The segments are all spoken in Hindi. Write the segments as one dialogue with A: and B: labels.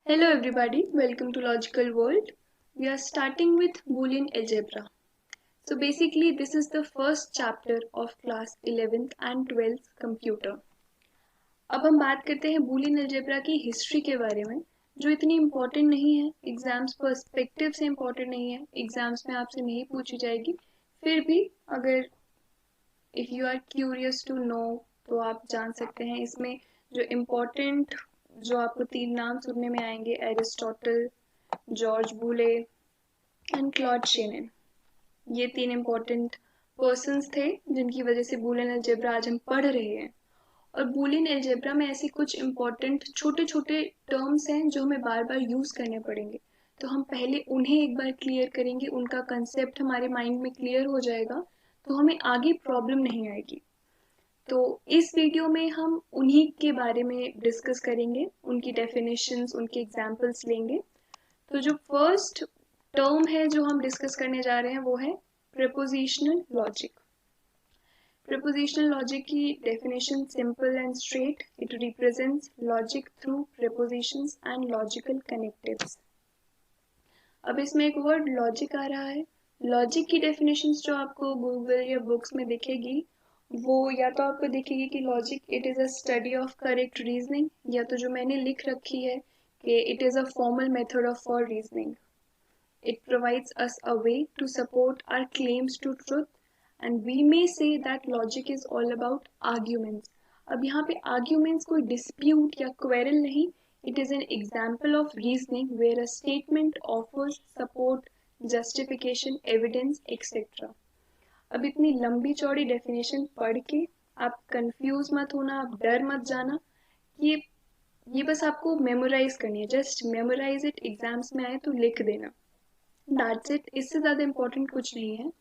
A: Hello everybody, welcome to Logical World. We are starting with Boolean algebra. So basically this is the first chapter of class 11th and 12th computer. अब हम बात करते हैं Boolean algebra की हिस्ट्री के बारे में, जो इतनी इम्पोर्टेंट नहीं है, एग्जाम्स पर्सपेक्टिव से इम्पोर्टेंट नहीं है, एग्जाम्स में आपसे नहीं पूछी जाएगी. फिर भी अगर if you are curious to know तो आप जान सकते हैं. इसमें जो इम्पोर्टेंट जो आपको 3 नाम सुनने में आएंगे, Aristotle, George Boole and Claude Shannon. ये 3 इम्पोर्टेंट पर्सन्स थे जिनकी वजह से बूलियन अलजेब्रा आज हम पढ़ रहे हैं. और बूलियन अलजेब्रा में ऐसे कुछ इम्पोर्टेंट छोटे छोटे टर्म्स हैं जो हमें बार बार यूज़ करने पड़ेंगे. तो हम पहले उन्हें एक बार क्लियर करेंगे, उनका कंसेप्ट हमारे माइंड में क्लियर हो जाएगा तो हमें आगे प्रॉब्लम नहीं आएगी. तो इस वीडियो में हम उन्हीं के बारे में डिस्कस करेंगे, उनकी डेफिनेशंस, उनके एग्जांपल्स लेंगे. तो जो फर्स्ट टर्म है जो हम डिस्कस करने जा रहे हैं वो है प्रेपोजिशनल लॉजिक. प्रेपोजिशनल लॉजिक की definition simple and straight. It represents logic through prepositions and logical connectives. अब इसमें एक वर्ड लॉजिक आ रहा है. लॉजिक की डेफिनेशंस जो आपको गूगल या बुक्स में दिखेगी वो या तो आपको दिखेगी कि logic it is a study of correct reasoning, या तो जो मैंने लिख रखी है कि it is a formal method of for reasoning. It provides us a way to support our claims to truth, and we may say that logic is all about arguments. अब यहाँ पे arguments कोई dispute या quarrel नहीं. It is an example of reasoning where a statement offers support, justification, evidence, etc. अब इतनी लंबी चौड़ी डेफिनेशन पढ़ के आप कंफ्यूज मत होना, आप डर मत जाना. ये बस आपको मेमोराइज करनी है. Just memorise it. एग्जाम्स में आए तो लिख देना. That's it. इससे ज़्यादा इम्पोर्टेंट कुछ नहीं है.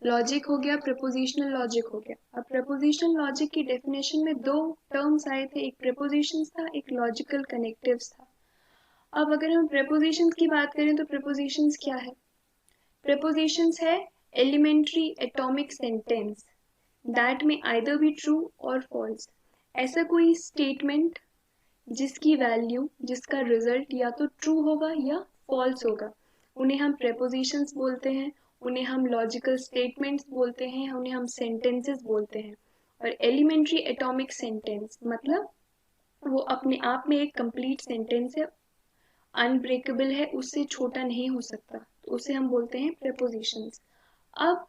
A: लॉजिक हो गया, प्रपोजिशनल लॉजिक हो गया. अब प्रपोजिशनल लॉजिक की डेफिनेशन में 2 टर्म्स आए थे, एक प्रपोजिशंस था, एक लॉजिकल कनेक्टिव्स था. अब अगर हम प्रपोजिशंस की बात करें तो प्रपोजिशंस क्या है? प्रपोजिशंस है एलिमेंट्री एटॉमिक सेंटेंस दैट में आइदर बी ट्रू और फॉल्स. ऐसा कोई स्टेटमेंट जिसकी वैल्यू, जिसका रिजल्ट या तो ट्रू होगा या फॉल्स होगा, उन्हें हम प्रेपोजिशंस बोलते हैं, उन्हें हम लॉजिकल स्टेटमेंट्स बोलते हैं, उन्हें हम सेंटेंसेस बोलते हैं. और एलिमेंट्री एटॉमिक सेंटेंस मतलब वो अपने आप में एक कंप्लीट सेंटेंस है, अनब्रेकेबल है, उससे छोटा नहीं हो सकता, तो उसे हम बोलते हैं प्रेपोजिशंस. अब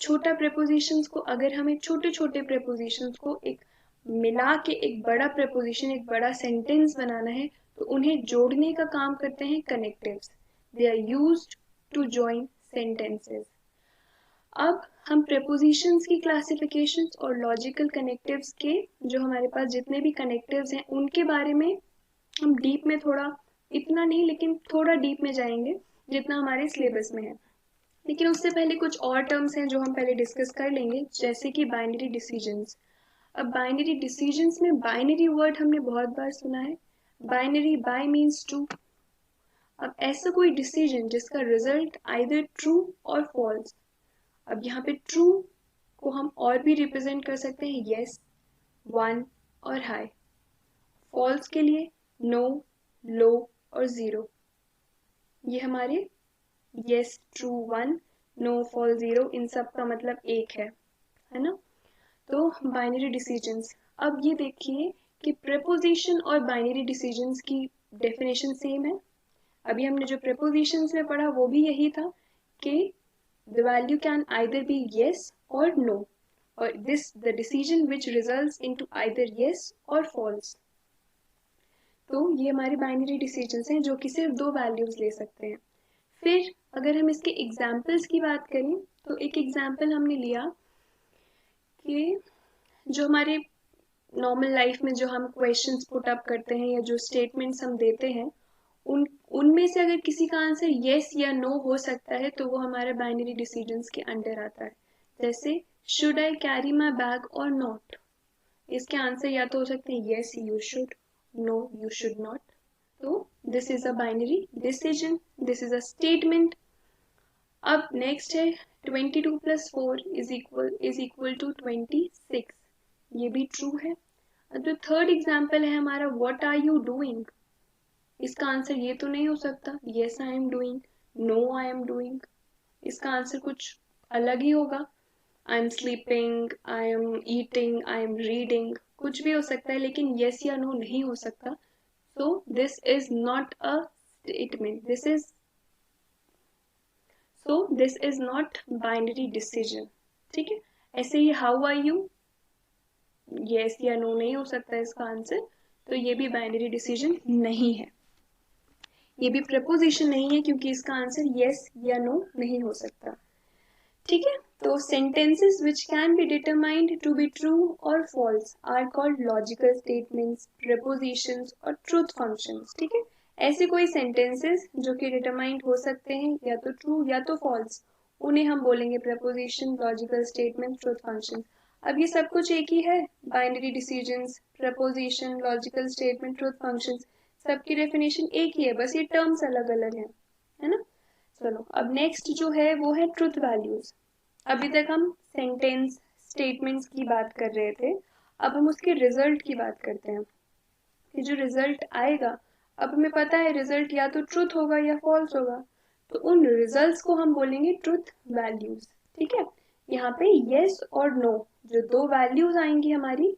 A: छोटा प्रेपोजिशंस को, अगर हमें छोटे छोटे प्रेपोजिशंस को एक मिला के एक बड़ा प्रेपोजिशन, एक बड़ा सेंटेंस बनाना है तो उन्हें जोड़ने का काम करते हैं connectives. They are used to join sentences. अब हम प्रेपोजिशंस की क्लासिफिकेशंस और लॉजिकल कनेक्टिव्स के जो हमारे पास जितने भी कनेक्टिव्स हैं उनके बारे में हम डीप में, थोड़ा इतना नहीं लेकिन थोड़ा डीप में जाएंगे जितना हमारे सिलेबस में है. लेकिन उससे पहले कुछ और टर्म्स हैं जो हम पहले डिस्कस कर लेंगे, जैसे कि बाइनरी डिसीजंस. अब बाइनरी डिसीजंस में बाइनरी वर्ड हमने बहुत बार सुना है. Binary, bi means two. अब ऐसा कोई डिसीजन जिसका रिजल्ट आइदर ट्रू और फॉल्स. अब यहाँ पे ट्रू को हम और भी रिप्रेजेंट कर सकते हैं येस, वन और हाई. फॉल्स के लिए नो, लो और जीरो. ये हमारे yes, true, one, no, fall, zero, इन सब का मतलब एक है ना. तो बाइनरी डिसीजंस. अब ये देखिए कि प्रेपोजिशन और बाइनरी डिसीजंस की डेफिनेशन सेम है. अभी हमने जो प्रेपोजिशंस में पढ़ा वो भी यही था कि the value can either be yes और नो, और this the decision which results into either yes और फॉल्स. तो ये हमारे बाइनरी डिसीजंस हैं जो कि सिर्फ 2 वैल्यूज ले सकते हैं. फिर अगर हम इसके एग्जाम्पल्स की बात करें तो एक एग्जाम्पल हमने लिया कि जो हमारे नॉर्मल लाइफ में जो हम क्वेश्चंस पुट अप करते हैं या जो स्टेटमेंट्स हम देते हैं उनमें से अगर किसी का आंसर येस या नो हो सकता है तो वो हमारे बाइनरी डिसीजंस के अंडर आता है. जैसे should I carry my bag और नॉट. इसके आंसर या तो हो सकते हैं yes you should, no you should not. तो this is a binary decision, this is a statement. अब नेक्स्ट है 22 + 4 इज इक्वल टू 26. ये भी ट्रू है. अब जो थर्ड एग्जाम्पल है हमारा व्हाट आर यू डूइंग. इसका आंसर ये तो नहीं हो सकता yes I am doing, no I am doing. इसका आंसर कुछ अलग ही होगा, I am sleeping, I am eating, I am reading, कुछ भी हो सकता है, लेकिन येस या नो नहीं हो सकता। So this is not a statement, this is not binary decision. ठीक है, ऐसे ही हाउ आर यू, येस या नो नहीं हो सकता इसका आंसर, तो ये भी बाइनरी डिसीजन नहीं है। ये भी प्रपोजिशन नहीं है क्योंकि इसका आंसर येस या नो नहीं हो सकता। ठीक है, तो sentences which can be determined to be true or false are called logical statements, prepositions और truth functions। ठीक है, ऐसे कोई sentences जो कि determined हो सकते हैं या तो true या तो false, उन्हें हम बोलेंगे preposition, logical statement, truth function। अब ये सब कुछ एक ही है, binary decisions, preposition, logical statement, truth functions, सबकी डेफिनेशन एक ही है, बस ये टर्म्स अलग अलग हैं, है ना। चलो अब नेक्स्ट जो है वो है ट्रुथ वैल्यूज। अभी तक हम सेंटेंस स्टेटमेंट्स की बात कर रहे थे, अब हम उसके रिजल्ट की बात करते हैं कि जो रिजल्ट आएगा, अब हमें पता है रिजल्ट या तो ट्रुथ होगा या फॉल्स होगा, तो उन रिजल्ट्स को हम बोलेंगे ट्रुथ वैल्यूज। ठीक है, यहाँ पे यस और नो जो दो वैल्यूज आएंगी हमारी,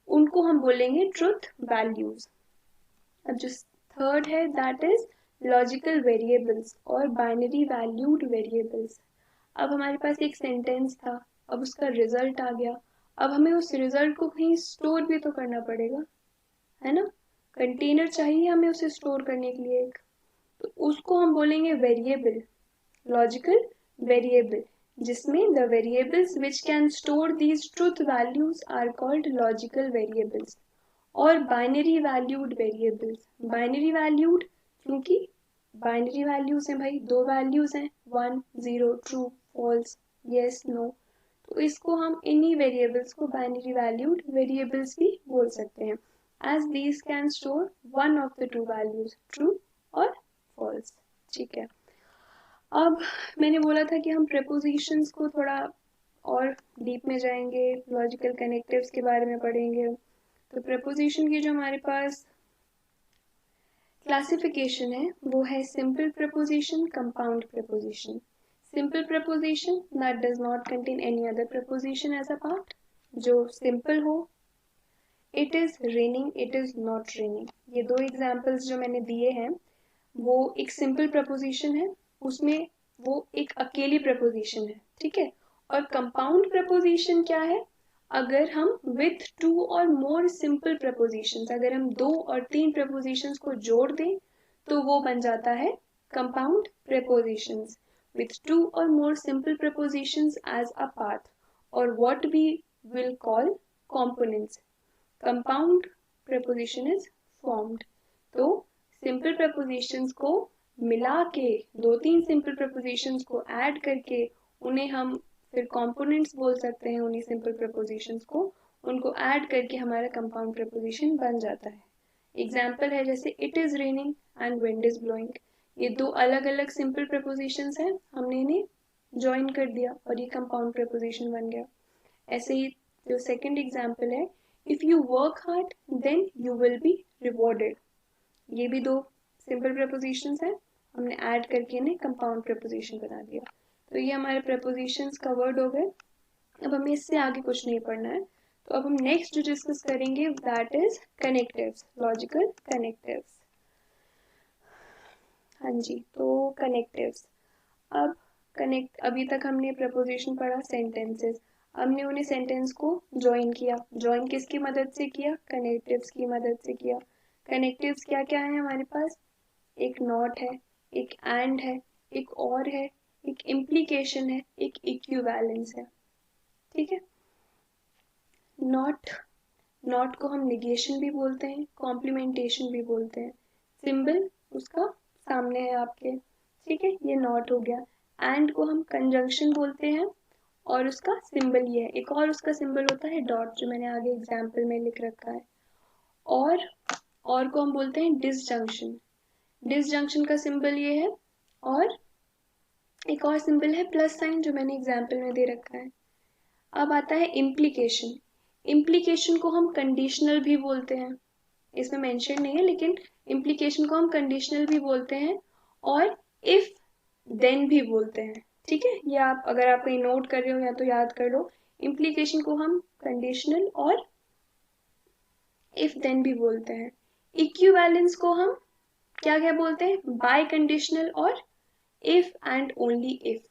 A: उनको हम बोलेंगे ट्रुथ वैल्यूज। अब जो थर्ड है दैट इज लॉजिकल वेरिएबल्स और बाइनरी वैल्यूड वेरिएबल्स। अब हमारे पास एक सेंटेंस था, अब उसका रिजल्ट आ गया, अब हमें उस रिजल्ट को कहीं स्टोर भी तो करना पड़ेगा, है ना। कंटेनर चाहिए हमें उसे स्टोर करने के लिए एक, तो उसको हम बोलेंगे वेरिएबल, लॉजिकल वेरिएबल, जिसमें the variables which can store these truth values are called logical variables. और binary valued variables, binary valued क्योंकि बाइनरी वैल्यूज हैं भाई, दो वैल्यूज हैं, 1 0 ट्रू फॉल्स यस नो, तो इसको हम इन्हीं वेरिएबल्स को बाइनरी वैल्यूड वेरिएबल्स भी बोल सकते हैं, as these can store one of the two values true और फॉल्स। ठीक है, अब मैंने बोला था कि हम प्रेपोजिशंस को थोड़ा और डीप में जाएंगे, लॉजिकल कनेक्टिव्स के बारे में पढ़ेंगे। तो प्रपोजिशन की जो हमारे पास क्लासिफिकेशन है वो है simple proposition, compound proposition. Simple proposition that does not contain any other proposition as a part, जो सिंपल हो, it is raining, it is not raining. ये दो एग्जाम्पल्स जो मैंने दिए हैं वो एक सिंपल प्रपोजिशन है, उसमें वो एक अकेली प्रपोजिशन है। ठीक है, और कंपाउंड प्रपोजिशन क्या है, अगर हम with two or more simple propositions, अगर हम दो और तीन प्रपोजिशंस को जोड़ दें तो वो बन जाता है compound propositions, with two or more simple propositions as a part, or what we will call components. Compound proposition is formed, तो सिंपल प्रपोजिशंस को मिला के, दो तीन सिंपल प्रपोजिशंस को ऐड करके उन्हें हम फिर कंपोनेंट्स बोल सकते हैं, उन्हीं सिंपल प्रपोजिशंस को, उनको ऐड करके हमारा कंपाउंड प्रपोजिशन बन जाता है। एग्जाम्पल है जैसे it is raining and wind is blowing, ये दो अलग अलग सिंपल प्रपोजिशंस हैं, हमने इन्हें ज्वाइन कर दिया और ये कंपाउंड प्रपोजिशन बन गया। ऐसे ही जो सेकंड एग्जाम्पल है, if you work hard then you will be rewarded, ये भी दो सिंपल प्रपोजिशंस हैं, हमने ऐड करके इन्हें कंपाउंड प्रपोजिशन बना दिया। तो ये हमारे प्रपोजिशंस कवर्ड हो गए। अब हमें इससे आगे कुछ नहीं पढ़ना है, तो अब हम नेक्स्ट जो डिस्कस करेंगे that is connectives, logical connectives. हाँ जी, तो कनेक्टिव्स, अब कनेक्ट, अभी तक हमने प्रपोजिशन पढ़ा, सेंटेंसेस, हमने उन्हें सेंटेंस को ज्वाइन किया, ज्वाइन किसकी मदद से किया, कनेक्टिव्स की मदद से किया। कनेक्टिव्स क्या क्या है हमारे पास, एक नॉट है, एक एंड है, एक और है, एक इम्प्लीकेशन है, एक इक्विवेलेंस है। ठीक है, नॉट, नॉट को हम निगेशन भी बोलते हैं, कॉम्प्लीमेंटेशन भी बोलते हैं, सिंबल उसका सामने है आपके। ठीक है, ये नॉट हो गया। एंड को हम कंजंक्शन बोलते हैं और उसका सिंबल ये है, एक और उसका सिंबल होता है डॉट, जो मैंने आगे एग्जाम्पल में लिख रखा है। और को हम बोलते हैं डिसजंक्शन, डिसजंक्शन का सिंबल ये है, और एक और सिंबल है प्लस साइन जो मैंने एग्जाम्पल में दे रखा है। अब आता है इम्प्लीकेशन, इम्प्लीकेशन को हम कंडीशनल भी बोलते हैं, इसमें मेंशन नहीं है, लेकिन इम्प्लीकेशन को हम कंडीशनल भी बोलते हैं और इफ देन भी बोलते हैं। ठीक है, ये आप अगर आप कहीं नोट कर रहे हो या तो याद कर लो, इम्प्लीकेशन को हम कंडीशनल और इफ देन भी बोलते हैं। इक्विवेलेंस को हम क्या क्या बोलते हैं, बाय कंडीशनल और इफ एंड ओनली इफ।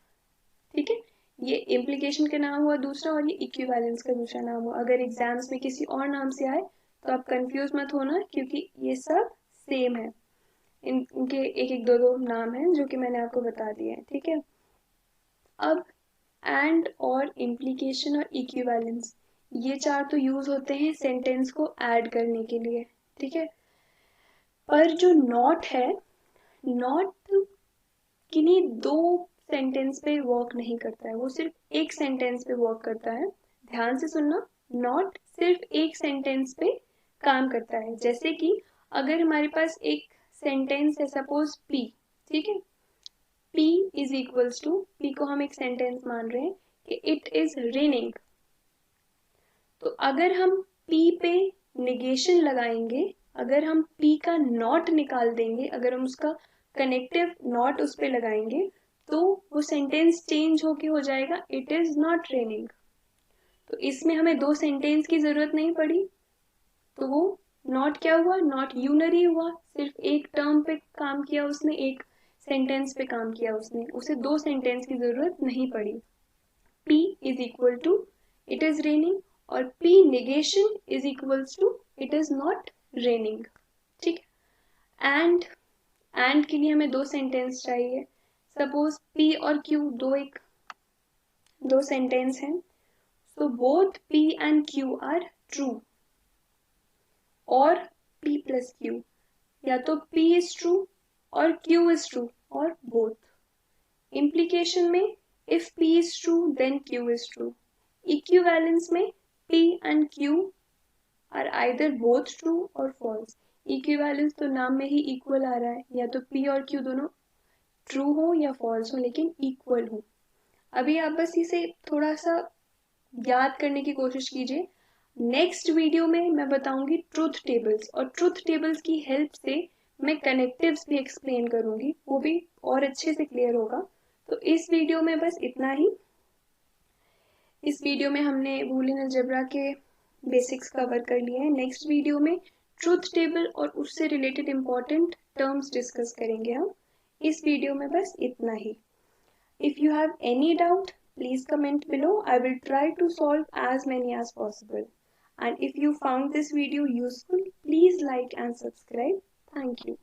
A: ठीक है, ये इम्प्लीकेशन का नाम हुआ दूसरा और ये इक्विवेलेंस का दूसरा नाम हुआ। अगर एग्जाम्स में किसी और नाम से आए तो आप कंफ्यूज मत होना, क्योंकि ये सब सेम है। इनके एक एक दो दो नाम हैं जो कि मैंने आपको बता दिए हैं। ठीक है, अब एंड और इम्प्लीकेशन और इक्विवेलेंस, ये चार तो यूज होते हैं सेंटेंस को ऐड करने के लिए। ठीक है, पर जो नॉट है, नॉट किन्हीं दो सेंटेंस पे वर्क नहीं करता है, वो सिर्फ एक सेंटेंस पे वर्क करता है। ध्यान से सुनना, नॉट सिर्फ एक सेंटेंस पे काम करता है। जैसे कि अगर हमारे पास एक सेंटेंस है, सपोज पी। ठीक है, P is equals to, P को हम एक सेंटेंस मान रहे हैं कि इट इज रेनिंग। तो अगर हम P पे निगेशन लगाएंगे, अगर हम P का नॉट निकाल देंगे, अगर हम उसका कनेक्टिव नॉट उस पे लगाएंगे, तो वो सेंटेंस चेंज होके हो जाएगा इट इज नॉट रेनिंग। तो इसमें हमें दो सेंटेंस की जरूरत नहीं पड़ी, तो वो नॉट क्या हुआ, नॉट यूनरी हुआ, सिर्फ एक टर्म पे काम किया उसने, एक सेंटेंस पे काम किया उसने, उसे दो सेंटेंस की जरूरत नहीं पड़ी। P is equal to it is raining और P negation is equals to it is not raining. ठीक है, एंड के लिए हमें दो सेंटेंस चाहिए। सपोज P और Q दो सेंटेंस हैं, so both P and Q are true, और P plus Q, या तो P is true और Q is true और both। Implication में if P is true then Q is true। Equivalence में P and Q are either both true or false। Equivalence तो नाम में ही equal आ रहा है, या तो P और Q दोनों true हो या false हो, लेकिन equal हो। अभी आप बस इसे थोड़ा सा याद करने की कोशिश कीजिए। नेक्स्ट वीडियो में मैं बताऊंगी ट्रूथ टेबल्स, और ट्रूथ टेबल्स की हेल्प से मैं कनेक्टिव्स भी एक्सप्लेन करूंगी, वो भी और अच्छे से क्लियर होगा। तो इस वीडियो में बस इतना ही। इस वीडियो में हमने बूलियन अलजेब्रा के बेसिक्स कवर कर लिए हैं। नेक्स्ट वीडियो में ट्रूथ टेबल और उससे रिलेटेड इंपॉर्टेंट टर्म्स डिस्कस करेंगे हम। इस वीडियो में बस इतना ही। If you have any doubt, please comment below. I will try to solve as many as possible. And if you found this video useful, please like and subscribe. Thank you.